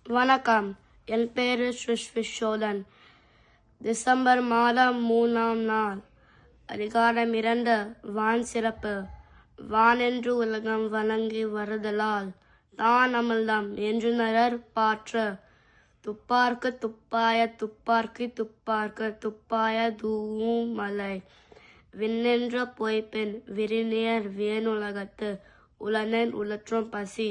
வணக்கம். என் பேரு ஸ்ருஷ்விஷோதன். டிசம்பர் மாதம் 3ஆம் நாள். அதிகாரம் 2. வான் சிறப்பு. வானென்று உலகம் வணங்கி வருதலால் தான் அமிழ்தம் என்று நரர் பாற்ற. துப்பார்க்கு துப்பாய துப்பார்க்கு துப்பார்க்கு துப்பாய தூவும் மலை. விண்ணென்ற பொய்ப்பெண் விரிநியர் வியனுலகத்து உளனென் உழற்றும் பசி.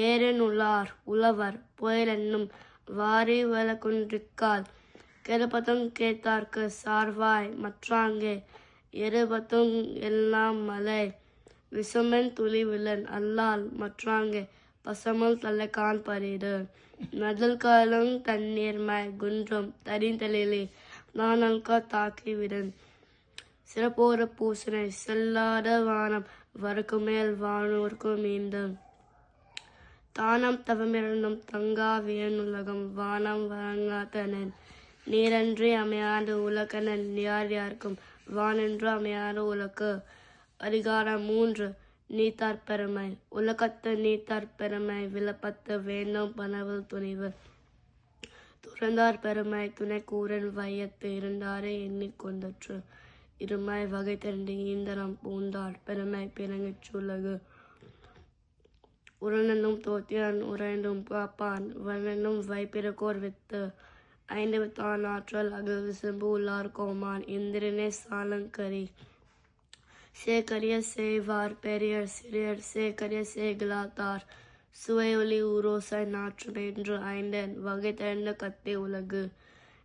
ஏரின் உளார் உழவர் புயலென்னும் வாரி வளகுன்றிக்கால். கெடுபத்துங் கேட்டார்க்கு சார்வாய் மற்றாங்கே எருபத்துங் எல்லாம் மலை. விசுமென் துளிவிலன் அல்லால் மற்றாங்கே பசமுல் தலைக்கான் பரிது. நதில்காலுங் தண்ணீர்மாய் குன்றும் தரிந்தலிலே நானல்கா தாக்கி விடன். சிறப்போர பூசனை செல்லாத வானம் வறுக்குமேல் வானூர்க்கு மீண்டும். தானம் தவமிரண்டும் தங்கா வியனுலகம் வானம் வழங்காதனன். நீரன்றி அமையாத உலகனன் யார் யார்க்கும் வானென்று அமையாத உலகு. அதிகாரம் 3. நீத்தார் பெருமை. உலகத்து நீத்தார் பெருமை விலப்பத்து வேண்டும் பனவில் துணிவு. துறந்தார் பெருமை துணை கூறன் வையத்து இருந்தாரே எண்ணிக்கொண்டற்று. இருமை வகை திரண்டு ஈந்தரம் பூந்தார் பெருமை பிறங்கிச் சுலகு. உரனென்னும் தோத்தியான் உரைந்தும் காப்பான் வனென்னும் வைப்பிறக்கோர் வித்து. 5 வித்தான் ஆற்றல் அகல் விசும்பு உள்ளார் கோமான் இந்திரனே சாலங்கரி. சேகரிய செய்வார் பெரியர் சிறியர் சேகரிய சேகலாத்தார். சுவையொலி ஊரோசை நாற்று என்று 5 வகை திரண்ட கத்தி உலகு.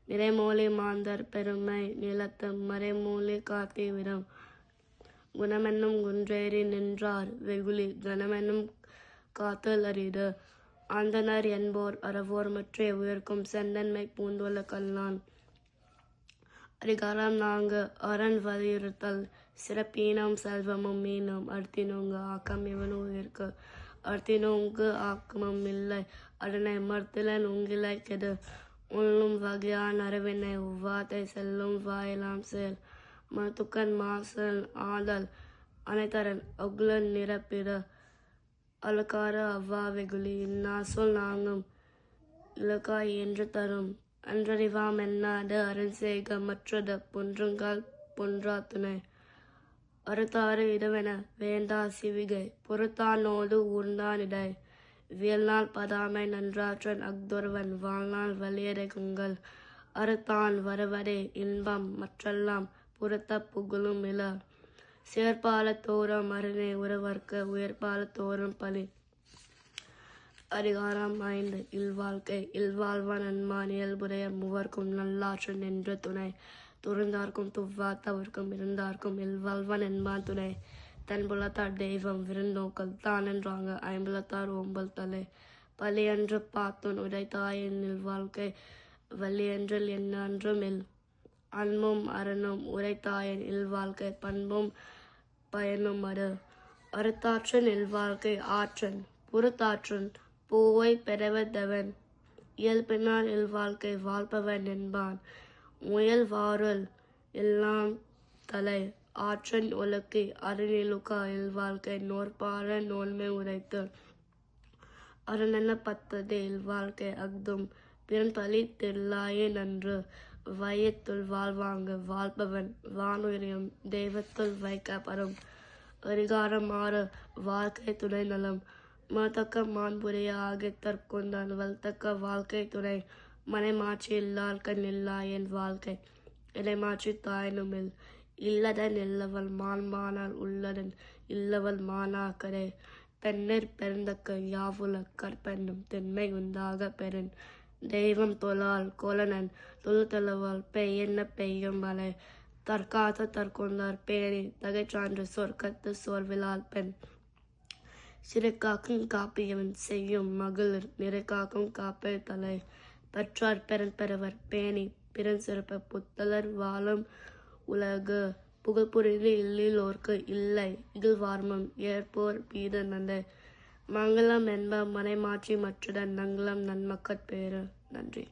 நிறைமூலி மாந்தர் பெருமை நிலத்து மறைமூலி காத்தி விடம். குணமென்னும் குன்றேறி நின்றார் வெகுளி கனமென்னும் காத்தல் அரிது. அந்தனர் என்போர் அறவோர் மற்ற உயர்க்கும் செந்தன்மை பூந்துள்ள கல்லான். அதிகாரம் 4. அரண் வலியுறுத்தல். சிறப்பீனம் செல்வமும் மீனும் அர்த்தினோங்கு ஆக்கம் இவனு உயிர்க்கு. அர்த்தினோங்கு ஆக்கமும் இல்லை அதனை மர்த்திலன் உங்கிலை கெடு. உள்ளும் வகையான் அறிவினை உவ்வாத்தை செல்லும் வாயிலாம் செயல். மத்துக்கன் மாசல் ஆதல் அனைத்தரன் ஒகுலன் நிரப்பிட. அழுக்காறு அவ்வா வெகுளி இன்னா சொல் நாங்கும் இலக்காய் என்று தரும். அன்றறிவாம் என்னாது அருண்சேக மற்றது பொன்றுங்கால் பொன்றா துணை. அறுத்தாறு இதுவென வேண்டா சிவிகை பொறுத்தானோடு ஊர்ந்தான் இடை. வியல்நாள் பதாமை நன்றாற்றன் அஃதொருவன் வாழ்நாள் வலியதை குங்கள். அறுத்தான் வருவதே இன்பம் மற்றெல்லாம் பொறுத்த புகழும் இல. சேர்பால தோறும் அரணே உறவர்க்கு உயர்பால தோறும் பலி. அதிகாரம் 5. இல்வாழ்க்கை. இல்வாழ்வான் நன்மான் இயல்புடைய மூவர்க்கும் நல்லாற்று நின்று துணை. துறந்தார்க்கும் துவ்வா தவர்க்கும் இருந்தார்க்கும் இல்வாழ்வான் என்பான் துணை. தன்புலத்தார் தெய்வம் விருந்தோக்கல் தானென்றாங்க 5 ஓம்பல் தலை. பலியன்று பாத்துன் உடைத்தாயின் இல்வாழ்க்கை வலியன்றில் என்னன்றும் இல். அன்பும் அரணும் உரைத்தாயின் இல்வாழ்க்கை பண்பும் பயனும் அது. அறுத்தாற்றன் இல்வாழ்க்கை ஆற்றன் பொறுத்தாற்றன் பூவை பெறவதவன். இயல்பினால் இல்வாழ்க்கை வாழ்பவன் என்பான். முயல் வாருள் எல்லாம் தலை. ஆற்றன் ஒழுக்கி அருணிலுக்கா இல்வாழ்க்கை நோற்பார நோன்மை உரைத்து. அருணென்ன பத்ததே இல்வாழ்க்கை அஃதும் பிறன்பலி தில்லாயே நன்று. வையத்துள் வாழ்வாங்கு வாழ்பவன் வானுயிரியும் தெய்வத்துள் வைக்கப்படும். அதிகாரம் 6. வாழ்க்கை துணை நலம். மதக்க மாண்புரிய ஆகித்தற்கொண்டான் வல்தக்க வாழ்க்கை துணை. மனை மாற்றி இல்லார்கண் இல்லா என் வாழ்க்கை. இலை மாற்றி தாயினுமில். இல்லதன் இல்லவள் மாண்பானால் உள்ளதன் இல்லவள் மாணாக்கரே. பெண்ணிற் பெருந்தக்க யாவுல கற்பென்னும் திண்மை உண்டாக பெறின். தெய்வம் தொழால் கோலனன் தொழுதளவால் பெய்யென்ன பெய்யும் மழை. தற்காத்த தற்கொண்டார் பேணி தகைச்சான்று சொர்க்கத்து சோர்விலால் பெண். சிறைக்காக்கும் காப்பியவன் செய்யும் மகளிர் நிறைக்காக்கும் காப்பை தலை. பெற்றார் பெறன் பெறவர் பேணி பிறன் சிறப்ப புத்தலர் வாழும் உலகு. புகழ்புரிந்து இல்லிலோர்க்கு இல்லை இகழ்வார்மம் ஏற்போர் பீத நந்தை. மங்களம் என்ப மனை மாற்றி மற்றுடன் நங்களம் நன்மக்கட் பேறு. நன்றி.